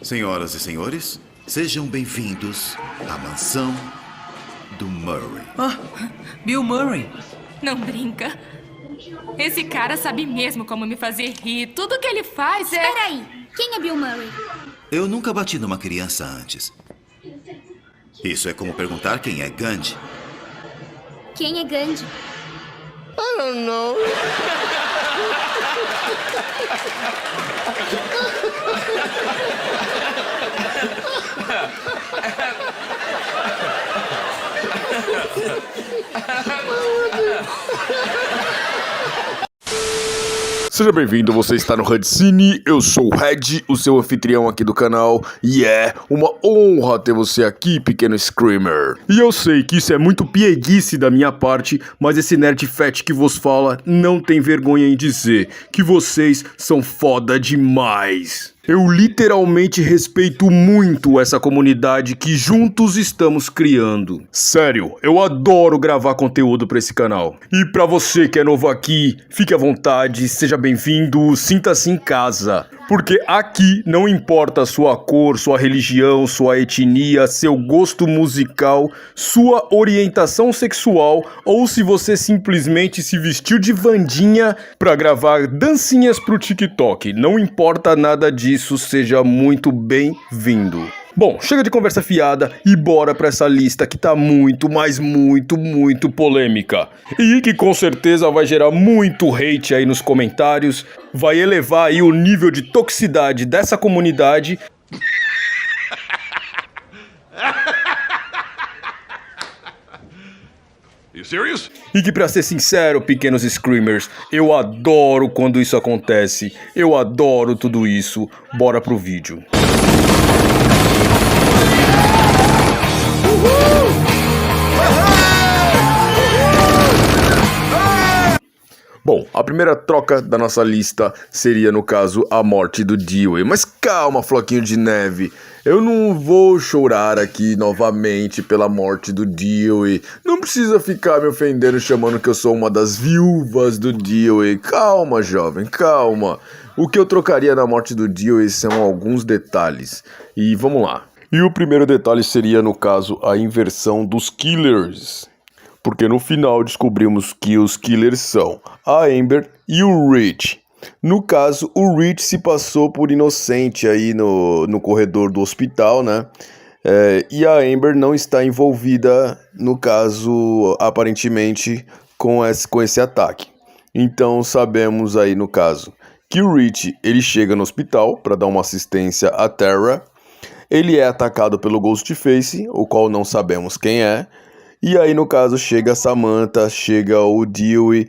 Senhoras e senhores, sejam bem-vindos à mansão do Murray. Ah, Bill Murray. Não brinca. Esse cara sabe mesmo como me fazer rir. Tudo que ele faz é... Espera aí. Quem é Bill Murray? Eu nunca bati numa criança antes. Isso é como perguntar quem é Gandhi. Quem é Gandhi? I don't know. Seja bem-vindo, você está no Hudcine, eu sou o Red, o seu anfitrião aqui do canal, e é uma honra ter você aqui, pequeno Screamer. E eu sei que isso é muito pieguice da minha parte, mas esse nerd fat que vos fala não tem vergonha em dizer que vocês são foda demais. Eu literalmente respeito muito essa comunidade que juntos estamos criando. Sério, eu adoro gravar conteúdo pra esse canal. E pra você que é novo aqui, fique à vontade, seja bem-vindo, sinta-se em casa. Porque aqui não importa a sua cor, sua religião, sua etnia, seu gosto musical, sua orientação sexual ou se você simplesmente se vestiu de Vandinha pra gravar dancinhas pro TikTok. Não importa nada disso, seja muito bem-vindo. Bom, chega de conversa fiada e bora pra essa lista que tá muito, mas muito polêmica. E que com certeza vai gerar muito hate aí nos comentários, vai elevar aí o nível de toxicidade dessa comunidade. You serious? E que pra ser sincero, pequenos Screamers, eu adoro quando isso acontece, eu adoro tudo isso. Bora pro vídeo. Bom, a primeira troca da nossa lista seria, no caso, a morte do Dewey. Mas calma, floquinho de neve. Eu não vou chorar aqui novamente pela morte do Dewey. Não precisa ficar me ofendendo chamando que eu sou uma das viúvas do Dewey. Calma, jovem, calma. O que eu trocaria na morte do Dewey são alguns detalhes. E vamos lá. E o primeiro detalhe seria, no caso, a inversão dos killers. Porque no final descobrimos que os killers são a Amber e o Rich. No caso, o Rich se passou por inocente aí no corredor do hospital, né? E a Amber não está envolvida, no caso, aparentemente, com esse ataque. Então sabemos aí, no caso, que o Rich ele chega no hospital para dar uma assistência a Tara. Ele é atacado pelo Ghostface, o qual não sabemos quem é. E aí, no caso, chega a Samantha, chega o Dewey.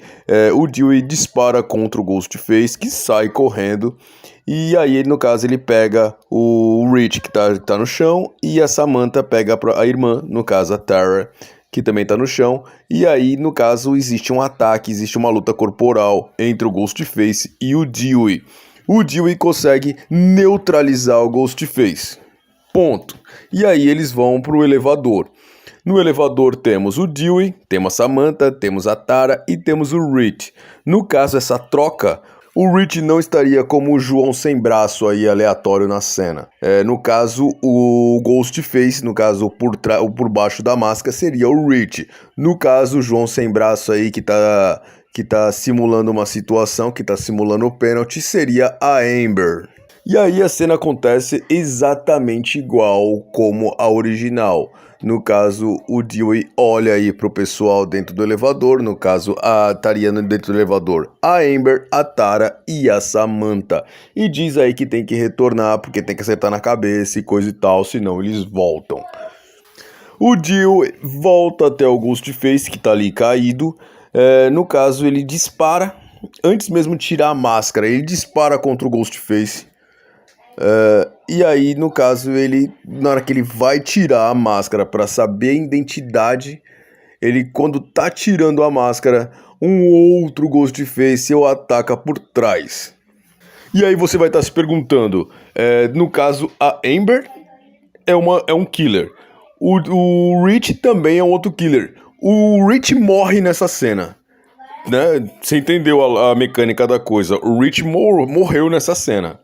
O Dewey dispara contra o Ghostface, que sai correndo. E aí, no caso, ele pega o Rich, que tá no chão. E a Samantha pega a irmã, no caso, a Tara, que também tá no chão. E aí, no caso, existe um ataque, existe uma luta corporal entre o Ghostface e o Dewey. O Dewey consegue neutralizar o Ghostface. Ponto. E aí, eles vão pro elevador. No elevador temos o Dewey, temos a Samantha, temos a Tara e temos o Rich. No caso, essa troca, o Rich não estaria como o João sem braço aí aleatório na cena. No caso, o Ghostface, no caso, por baixo da máscara, seria o Rich. No caso, o João sem braço aí que tá simulando uma situação, que tá simulando o pênalti, seria a Amber. E aí a cena acontece exatamente igual como a original. No caso, o Dewey olha aí pro pessoal dentro do elevador, no caso, a Tariana dentro do elevador, a Amber, a Tara e a Samantha. E diz aí que tem que retornar, porque tem que acertar na cabeça e coisa e tal, senão eles voltam. O Dewey volta até o Ghostface, que tá ali caído. No caso, ele dispara, antes mesmo de tirar a máscara, ele dispara contra o Ghostface. E aí, no caso, na hora que ele vai tirar a máscara para saber a identidade, ele, quando tá tirando a máscara, um outro Ghostface o ataca por trás. E aí você vai estar se perguntando, no caso, a Amber é um killer. O Rich também é um outro killer. O Rich morre nessa cena, né? Você entendeu a mecânica da coisa. O Rich morreu nessa cena.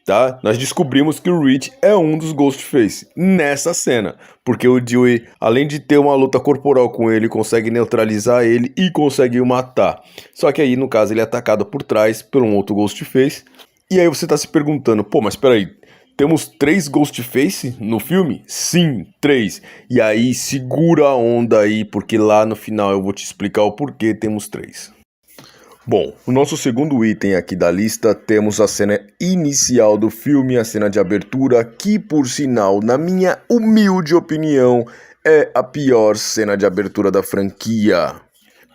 tá? Nós descobrimos que o Reed é um dos Ghostface nessa cena, porque o Dewey, além de ter uma luta corporal com ele, consegue neutralizar ele e consegue o matar. Só que aí, no caso, ele é atacado por trás por um outro Ghostface. E aí você tá se perguntando, pô, mas peraí, temos 3 Ghostface no filme? Sim, 3. E aí, segura a onda aí, porque lá no final eu vou te explicar o porquê temos 3. Bom, no nosso segundo item aqui da lista, temos a cena inicial do filme, a cena de abertura, que por sinal, na minha humilde opinião, é a pior cena de abertura da franquia.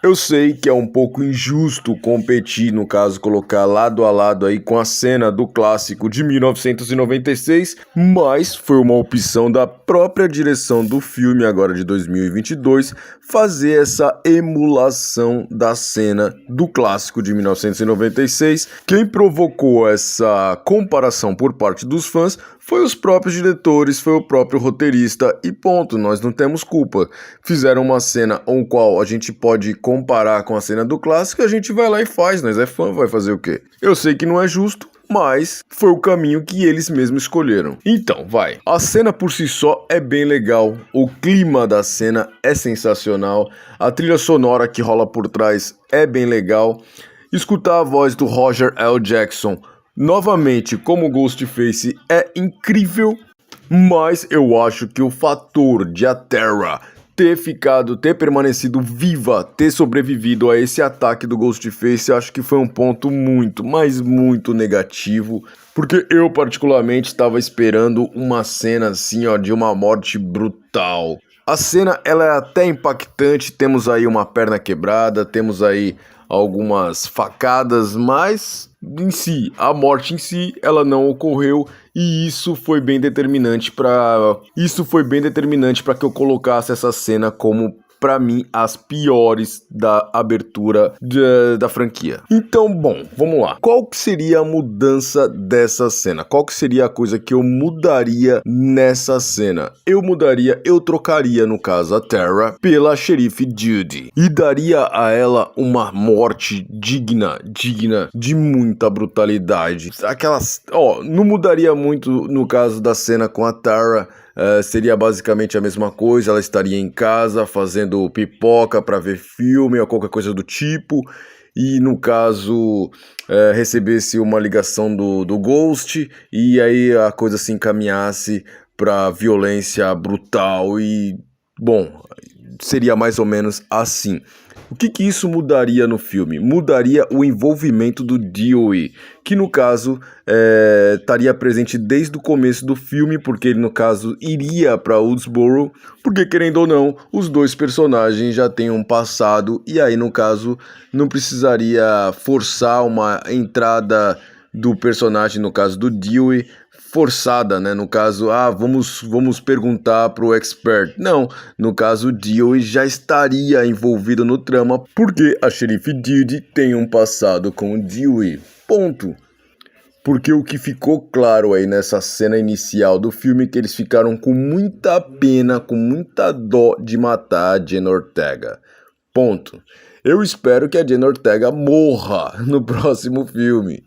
Eu sei que é um pouco injusto competir, no caso, colocar lado a lado aí com a cena do clássico de 1996, mas foi uma opção da própria direção do filme, agora de 2022, fazer essa emulação da cena do clássico de 1996. Quem provocou essa comparação por parte dos fãs foi os próprios diretores, foi o próprio roteirista e ponto, nós não temos culpa. Fizeram uma cena com qual a gente pode comparar com a cena do clássico, a gente vai lá e faz, nós é fã, vai fazer o quê? Eu sei que não é justo, mas foi o caminho que eles mesmos escolheram. Então, vai. A cena por si só é bem legal, o clima da cena é sensacional, a trilha sonora que rola por trás é bem legal, escutar a voz do Roger L. Jackson novamente como Ghostface é incrível, mas eu acho que o fator de a Tara ter permanecido viva, ter sobrevivido a esse ataque do Ghostface, acho que foi um ponto muito, mas muito negativo, porque eu particularmente estava esperando uma cena assim, ó, de uma morte brutal. A cena, ela é até impactante, temos aí uma perna quebrada, temos aí algumas facadas, mas em si, a morte em si, ela não ocorreu e isso foi bem determinante para que eu colocasse essa cena como, pra mim, as piores da abertura da franquia. Então, bom, vamos lá. Qual que seria a mudança dessa cena? Qual que seria a coisa que eu mudaria nessa cena? Eu trocaria, no caso, a Tara pela xerife Judy. E daria a ela uma morte digna de muita brutalidade. Aquelas, não mudaria muito no caso da cena com a Tara. Seria basicamente a mesma coisa, ela estaria em casa fazendo pipoca para ver filme ou qualquer coisa do tipo, e no caso recebesse uma ligação do Ghost, e aí a coisa se encaminhasse para violência brutal e, bom, seria mais ou menos assim. O que isso mudaria no filme? Mudaria o envolvimento do Dewey, que no caso estaria presente desde o começo do filme, porque ele no caso iria para Woodsboro, porque querendo ou não, os dois personagens já têm um passado, e aí no caso não precisaria forçar uma entrada do personagem, no caso do Dewey, forçada, né? No caso, vamos perguntar pro expert. Não, no caso, o Dewey já estaria envolvido no trama, porque a xerife Judy tem um passado com o Dewey. Ponto. Porque o que ficou claro aí nessa cena inicial do filme é que eles ficaram com muita pena, com muita dó de matar a Jenna Ortega. Ponto. Eu espero que a Jenna Ortega morra no próximo filme.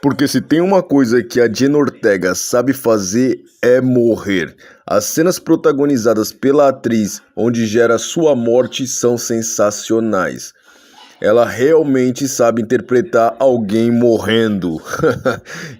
Porque se tem uma coisa que a Jenna Ortega sabe fazer é morrer. As cenas protagonizadas pela atriz, onde gera sua morte, são sensacionais. Ela realmente sabe interpretar alguém morrendo.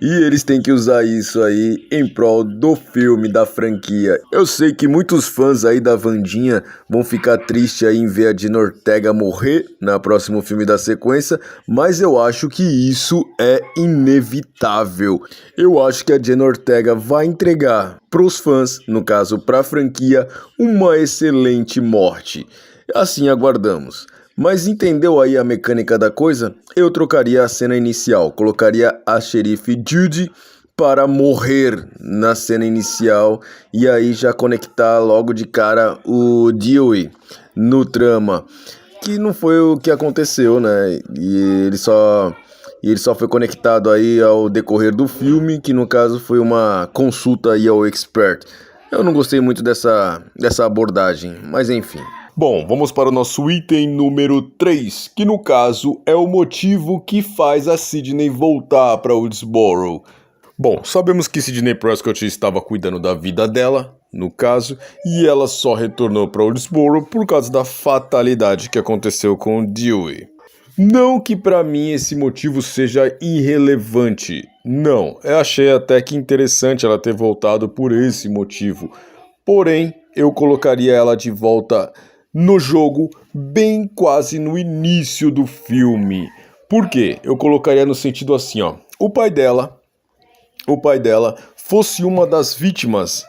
E eles têm que usar isso aí em prol do filme, da franquia. Eu sei que muitos fãs aí da Wandinha vão ficar tristes aí em ver a Jenna Ortega morrer no próximo filme da sequência, mas eu acho que isso é inevitável. Eu acho que a Jenna Ortega vai entregar pros fãs, no caso pra franquia, uma excelente morte. Assim aguardamos. Mas entendeu aí a mecânica da coisa? Eu trocaria a cena inicial, colocaria a xerife Judy para morrer na cena inicial e aí já conectar logo de cara o Dewey no trama, que não foi o que aconteceu, né? E ele só foi conectado aí ao decorrer do filme, que no caso foi uma consulta aí ao expert. Eu não gostei muito dessa abordagem, mas enfim. Bom, vamos para o nosso item número 3, que no caso é o motivo que faz a Sidney voltar para Woodsboro. Bom, sabemos que Sidney Prescott estava cuidando da vida dela, no caso, e ela só retornou para Woodsboro por causa da fatalidade que aconteceu com o Dewey. Não que para mim esse motivo seja irrelevante, não, eu achei até que interessante ela ter voltado por esse motivo, porém eu colocaria ela de volta no jogo bem quase no início do filme. Por quê? Eu colocaria no sentido assim, ó, o pai dela fosse uma das vítimas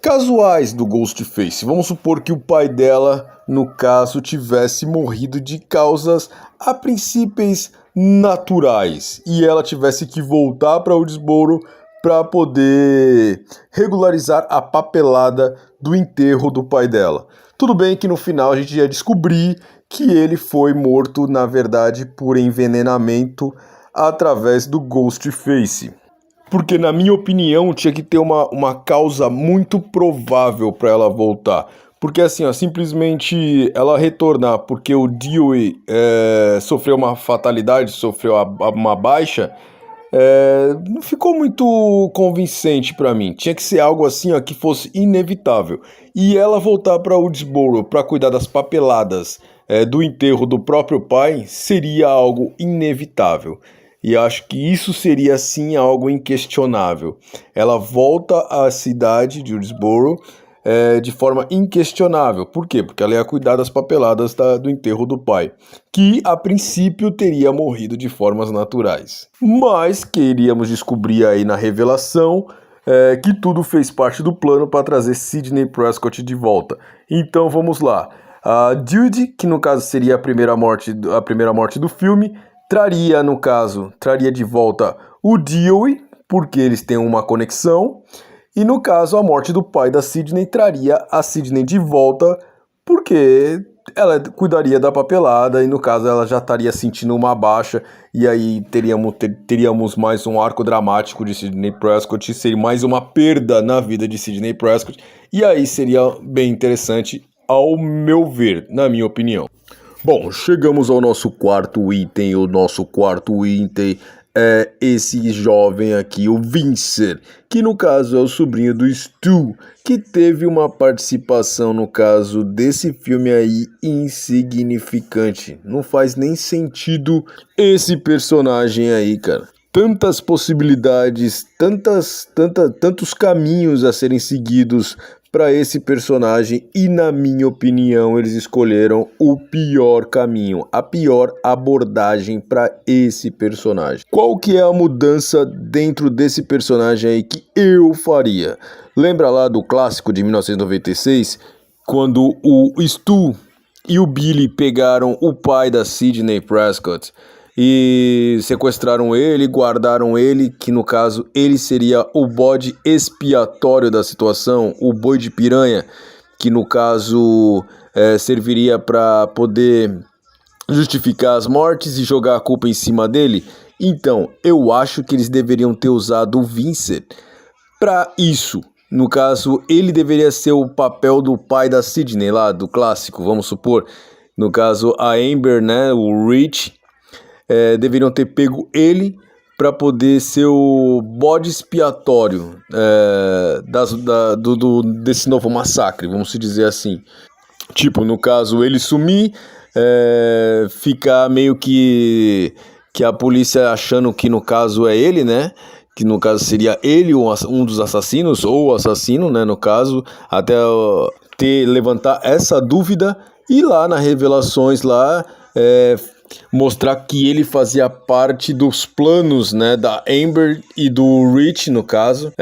casuais do Ghostface. Vamos supor que o pai dela, no caso, tivesse morrido de causas a princípios naturais e ela tivesse que voltar para Woodsboro para poder regularizar a papelada do enterro do pai dela. Tudo bem que no final a gente ia descobrir que ele foi morto, na verdade, por envenenamento através do Ghostface. Porque, na minha opinião, tinha que ter uma causa muito provável para ela voltar. Porque, assim, ó, simplesmente ela retornar porque o Dewey sofreu uma fatalidade, sofreu uma baixa, não ficou muito convincente para mim. Tinha que ser algo assim, ó, que fosse inevitável. E ela voltar para Woodsboro para cuidar das papeladas do enterro do próprio pai seria algo inevitável. E acho que isso seria, sim, algo inquestionável. Ela volta à cidade de Woodsboro de forma inquestionável. Por quê? Porque ela ia cuidar das papeladas do enterro do pai, que, a princípio, teria morrido de formas naturais. Mas queríamos descobrir aí na revelação que tudo fez parte do plano para trazer Sidney Prescott de volta. Então, vamos lá. A Judy, que no caso seria a primeira morte do filme, traria de volta o Dewey, porque eles têm uma conexão, e no caso a morte do pai da Sidney traria a Sidney de volta, porque ela cuidaria da papelada, e no caso ela já estaria sentindo uma baixa, e aí teríamos mais um arco dramático de Sidney Prescott, seria mais uma perda na vida de Sidney Prescott, e aí seria bem interessante, ao meu ver, na minha opinião. Bom, chegamos ao nosso quarto item. O nosso quarto item é esse jovem aqui, o Vincent, que no caso é o sobrinho do Stu, que teve uma participação no caso desse filme aí insignificante. Não faz nem sentido esse personagem aí, cara. Tantas possibilidades, tantos caminhos a serem seguidos para esse personagem e, na minha opinião, eles escolheram o pior caminho, a pior abordagem para esse personagem. Qual que é a mudança dentro desse personagem aí que eu faria? Lembra lá do clássico de 1996, quando o Stu e o Billy pegaram o pai da Sidney Prescott e sequestraram ele, guardaram ele, que no caso ele seria o bode expiatório da situação, o boi de piranha, que no caso serviria para poder justificar as mortes e jogar a culpa em cima dele. Então, eu acho que eles deveriam ter usado o Vincent para isso. No caso, ele deveria ser o papel do pai da Sidney lá, do clássico, vamos supor. No caso, a Amber, né, o Rich, deveriam ter pego ele para poder ser o bode expiatório desse novo massacre, vamos dizer assim. Tipo, no caso, ele sumir, ficar meio que a polícia achando que no caso é ele, né? Que no caso seria ele um dos assassinos, ou o assassino, né? No caso, até levantar essa dúvida e lá nas revelações lá, mostrar que ele fazia parte dos planos, né, da Amber e do Rich, no caso,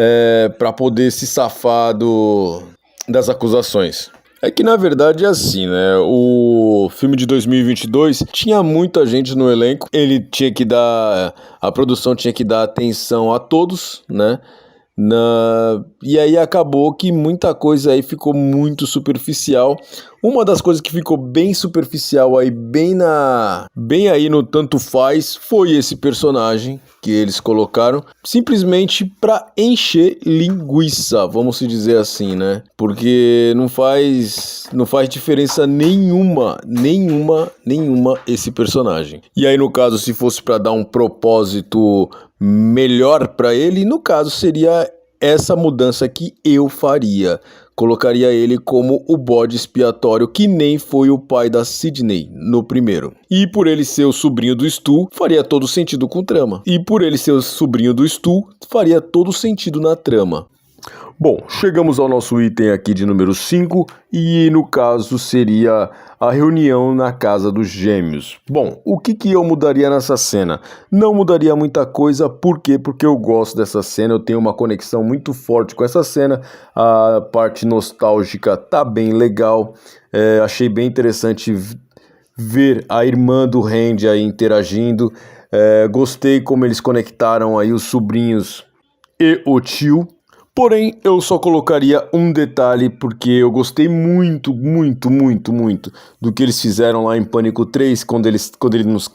para poder se safar das acusações. É que na verdade é assim, né, o filme de 2022 tinha muita gente no elenco, a produção tinha que dar atenção a todos, né, e aí acabou que muita coisa aí ficou muito superficial. Uma das coisas que ficou bem superficial aí, bem aí no tanto faz, foi esse personagem que eles colocaram simplesmente para encher linguiça, vamos dizer assim, né? Porque não faz diferença nenhuma esse personagem. E aí no caso, se fosse para dar um propósito melhor para ele, no caso seria essa mudança que eu faria. Colocaria ele como o bode expiatório, que nem foi o pai da Sydney no primeiro. E por ele ser o sobrinho do Stu, faria todo sentido com trama. E por ele ser o sobrinho do Stu, faria todo sentido na trama. Bom, chegamos ao nosso item aqui de número 5 e no caso seria a reunião na casa dos gêmeos. Bom, o que eu mudaria nessa cena? Não mudaria muita coisa, por quê? Porque eu gosto dessa cena, eu tenho uma conexão muito forte com essa cena, a parte nostálgica tá bem legal, achei bem interessante ver a irmã do Randy aí interagindo, gostei como eles conectaram aí os sobrinhos e o tio. Porém, eu só colocaria um detalhe porque eu gostei muito do que eles fizeram lá em Pânico 3, quando eles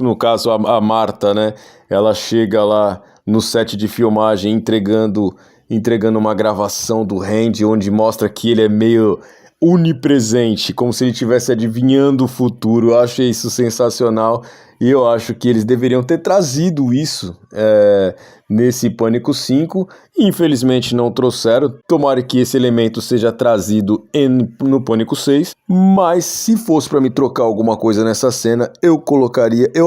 no caso, a Marta, né, ela chega lá no set de filmagem entregando uma gravação do Randy, onde mostra que ele é meio onipresente, como se ele estivesse adivinhando o futuro. Eu achei isso sensacional e eu acho que eles deveriam ter trazido isso nesse Pânico 5. Infelizmente não trouxeram. Tomara que esse elemento seja trazido no Pânico 6. Mas se fosse para me trocar alguma coisa nessa cena, eu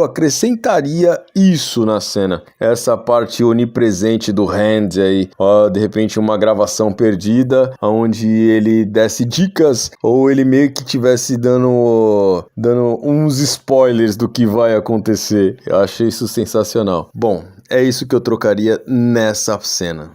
acrescentaria isso na cena. Essa parte onipresente do Randy aí. De repente uma gravação perdida, onde ele desse dicas, ou ele meio que tivesse dando uns spoilers do que vai acontecer. Eu achei isso sensacional. Bom, é isso que eu trocaria nessa cena.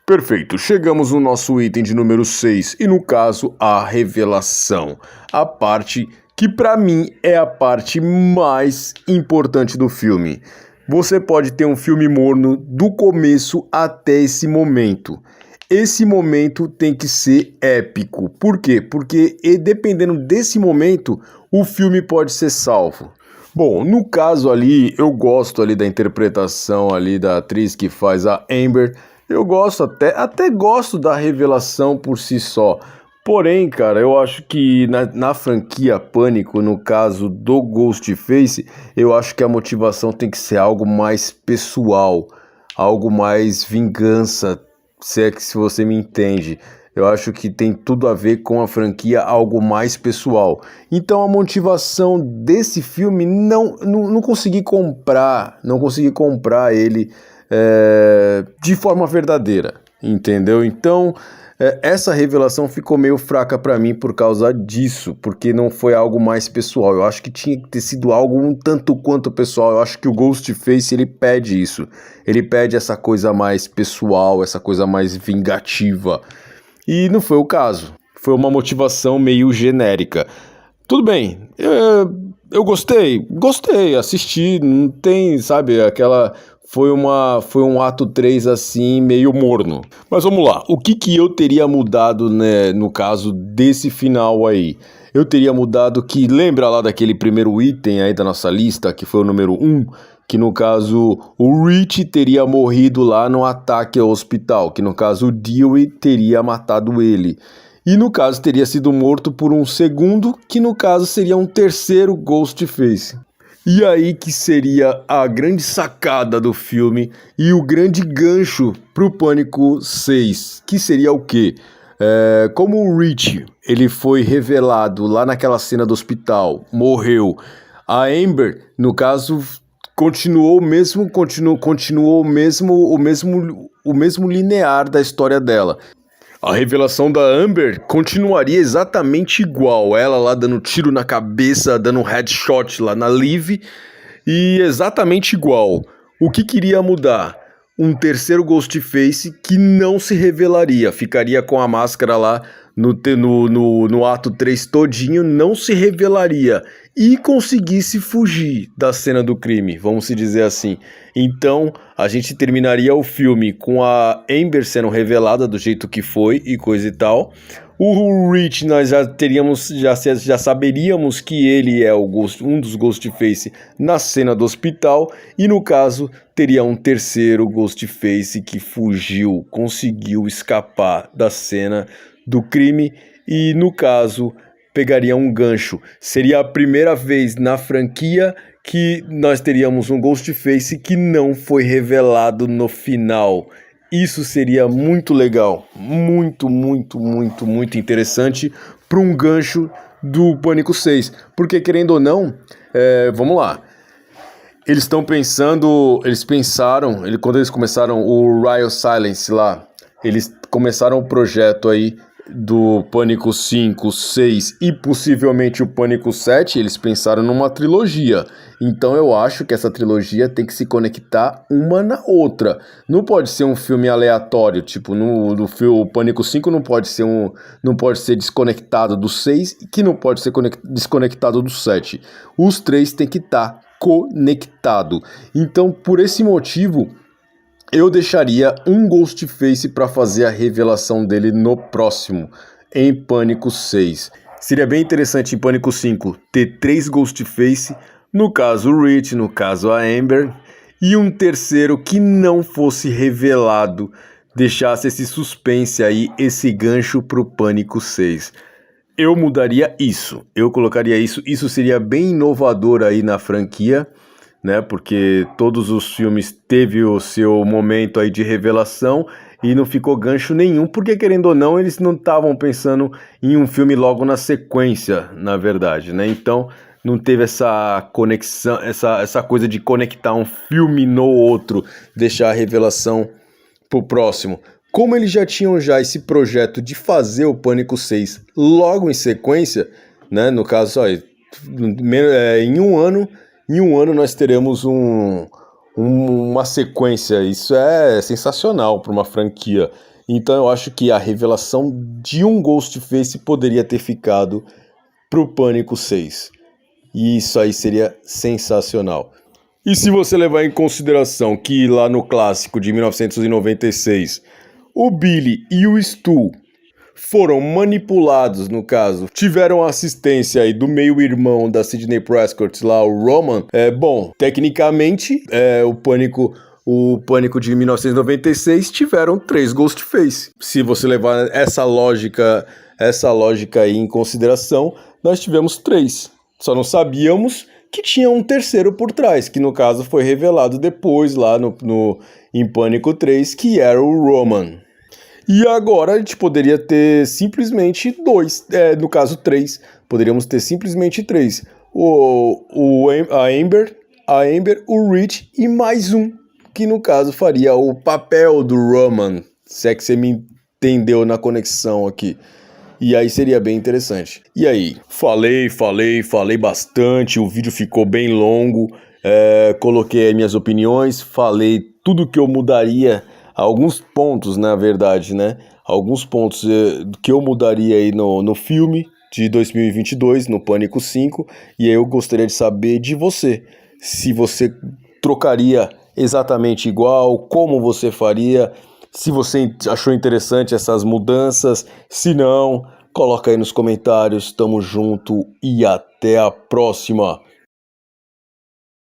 Perfeito, chegamos no nosso item de número 6 e no caso a revelação. A parte que pra mim é a parte mais importante do filme. Você pode ter um filme morno do começo até esse momento. Esse momento tem que ser épico. Por quê? Porque dependendo desse momento, o filme pode ser salvo. Bom, no caso ali, eu gosto ali da interpretação ali da atriz que faz a Amber. Eu gosto até gosto da revelação por si só. Porém, cara, eu acho que na franquia Pânico, no caso do Ghostface, eu acho que a motivação tem que ser algo mais pessoal, algo mais vingança, se você me entende. Eu acho que tem tudo a ver com a franquia, algo mais pessoal. Então a motivação desse filme não consegui comprar ele de forma verdadeira, entendeu? Então essa revelação ficou meio fraca pra mim por causa disso, porque não foi algo mais pessoal. Eu acho que tinha que ter sido algo um tanto quanto pessoal. Eu acho que o Ghostface, ele pede isso. Ele pede essa coisa mais pessoal, essa coisa mais vingativa. E não foi o caso. Foi uma motivação meio genérica. Tudo bem, eu gostei, assisti, não tem, sabe, aquela... Foi um ato 3 assim, meio morno. Mas vamos lá, o que eu teria mudado, né, no caso desse final aí? Eu teria mudado que, lembra lá daquele primeiro item aí da nossa lista, que foi o número 1, que no caso o Rich teria morrido lá no ataque ao hospital, que no caso o Dewey teria matado ele. E no caso teria sido morto por um segundo, que no caso seria um terceiro Ghostface. E aí que seria a grande sacada do filme e o grande gancho pro Pânico 6, que seria o quê? Como o Rich, ele foi revelado lá naquela cena do hospital, morreu. A Amber, no caso, continuou o mesmo linear da história dela. A revelação da Amber continuaria exatamente igual, ela lá dando tiro na cabeça, dando um headshot lá na Liv, e exatamente igual. O que queria mudar? Um terceiro Ghostface que não se revelaria, ficaria com a máscara lá no ato 3 todinho, não se revelaria e conseguisse fugir da cena do crime, vamos se dizer assim. Então a gente terminaria o filme com a Amber sendo revelada do jeito que foi e coisa e tal. O Rich, nós já saberíamos que ele é um dos Ghostface na cena do hospital. E no caso, teria um terceiro Ghostface que fugiu, conseguiu escapar da cena do crime. E no caso, pegaria um gancho. Seria a primeira vez na franquia que nós teríamos um Ghostface que não foi revelado no final. Isso seria muito legal, muito interessante para um gancho do Pânico 6. Porque, querendo ou não, vamos lá. Quando eles começaram o Riot Silence lá, eles começaram o projeto aí do Pânico 5, 6 e possivelmente o Pânico 7, eles pensaram numa trilogia. Então eu acho que essa trilogia tem que se conectar uma na outra. Não pode ser um filme aleatório, tipo, o Pânico 5 não pode ser desconectado do 6, que não pode ser desconectado do 7. Os três tem que estar conectado. Então, por esse motivo, eu deixaria um Ghostface para fazer a revelação dele no próximo, em Pânico 6. Seria bem interessante em Pânico 5 ter 3 Ghostface, no caso o Rich, no caso a Amber, e um terceiro que não fosse revelado, deixasse esse suspense aí, esse gancho pro Pânico 6. Eu mudaria isso, eu colocaria isso seria bem inovador aí na franquia, né? Porque todos os filmes teve o seu momento aí de revelação e não ficou gancho nenhum, porque querendo ou não, eles não estavam pensando em um filme logo na sequência, na verdade, né? Então não teve essa conexão, essa coisa de conectar um filme no outro, deixar a revelação pro próximo. Como eles já tinham esse projeto de fazer o Pânico 6 logo em sequência, né? No caso, em um ano nós teremos uma sequência. Isso é sensacional para uma franquia. Então eu acho que a revelação de um Ghostface poderia ter ficado pro Pânico 6. E isso aí seria sensacional. E se você levar em consideração que lá no clássico de 1996, o Billy e o Stu foram manipulados, no caso, tiveram assistência aí do meio-irmão da Sidney Prescott lá, o Roman. Tecnicamente, o Pânico de 1996 tiveram 3 Ghostface. Se você levar essa lógica aí em consideração, nós tivemos 3. Só não sabíamos que tinha um terceiro por trás, que no caso foi revelado depois lá em Pânico 3, que era o Roman. E agora a gente poderia ter simplesmente 2, no caso 3, poderíamos ter simplesmente 3. A Amber, o Rich e mais um, que no caso faria o papel do Roman, se é que você me entendeu na conexão aqui. E aí seria bem interessante. E aí? Falei bastante, o vídeo ficou bem longo, coloquei minhas opiniões, falei tudo que eu mudaria, alguns pontos, na verdade, né? Alguns pontos que eu mudaria aí no filme de 2022, no Pânico 5, e aí eu gostaria de saber de você, se você trocaria exatamente igual, como você faria, se você achou interessante essas mudanças, se não, coloca aí nos comentários, tamo junto e até a próxima!